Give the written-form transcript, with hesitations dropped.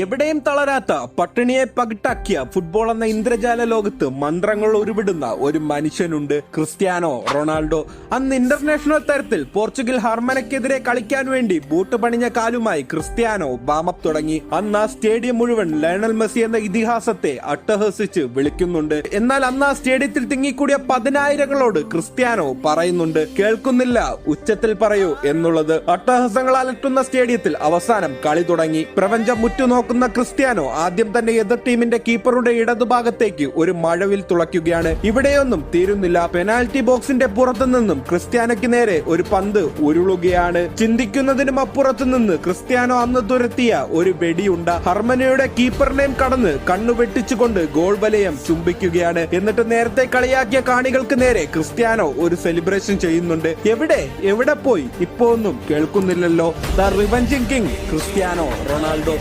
എവിടെയും തളരാത്ത പട്ടിണിയെ പകിട്ടാക്കിയ ഫുട്ബോൾ എന്ന ഇന്ദ്രജാല ലോകത്ത് മന്ത്രങ്ങൾ ഉരുവിടുന്ന ഒരു മനുഷ്യനുണ്ട്, ക്രിസ്ത്യാനോ റൊണാൾഡോ. അന്ന് ഇന്റർനാഷണൽ തരത്തിൽ പോർച്ചുഗൽ ഹർമനക്കെതിരെ കളിക്കാൻ വേണ്ടി ബൂട്ട് പണിഞ്ഞ കാലുമായി ക്രിസ്ത്യാനോ വാമപ്പ് തുടങ്ങി. അന്ന് ആ സ്റ്റേഡിയം മുഴുവൻ ലയണൽ മെസ്സി എന്ന ഇതിഹാസത്തെ അട്ടഹസിച്ച് വിളിക്കുന്നുണ്ട്. എന്നാൽ അന്ന് ആ സ്റ്റേഡിയത്തിൽ തിങ്ങിക്കൂടിയ പതിനായിരങ്ങളോട് ക്രിസ്ത്യാനോ പറയുന്നുണ്ട്, കേൾക്കുന്നില്ല, ഉച്ചത്തിൽ പറയൂ എന്നുള്ളത്. അട്ടഹസങ്ങൾ അലട്ടുന്ന സ്റ്റേഡിയത്തിൽ അവസാനം കളി തുടങ്ങി. പ്രപഞ്ചം മുറ്റുനോക്കുന്ന ക്രിസ്ത്യാനോ ആദ്യം തന്നെ എതിർ ടീമിന്റെ കീപ്പറുടെ ഇടതുഭാഗത്തേക്ക് ഒരു മഴവിൽ തുളയ്ക്കുകയാണ്. ഇവിടെയൊന്നും തീരുന്നില്ല. പെനാൽറ്റി ബോക്സിന്റെ പുറത്തു നിന്നും ക്രിസ്ത്യാനോയ്ക്ക് നേരെ ഒരു പന്ത് ഉരുളുകയാണ്. ചിന്തിക്കുന്നതിനും അപ്പുറത്തു നിന്ന് ക്രിസ്ത്യാനോ അന്ന് തുരത്തിയ ഒരു വെടിയുണ്ട ഹർമനയുടെ കീപ്പറിനെയും കടന്ന് കണ്ണു വെട്ടിച്ചുകൊണ്ട് ഗോൾ വലയം ചുംബിക്കുകയാണ്. എന്നിട്ട് നേരത്തെ കളിയാക്കിയ കാണികൾക്ക് നേരെ ക്രിസ്ത്യാനോ ഒരു സെലിബ്രേഷൻ ചെയ്യുന്നുണ്ട്. എവിടെ പോയി? ഇപ്പോ ഒന്നും കേൾക്കുന്നില്ലല്ലോ. The revenging king Cristiano Ronaldo.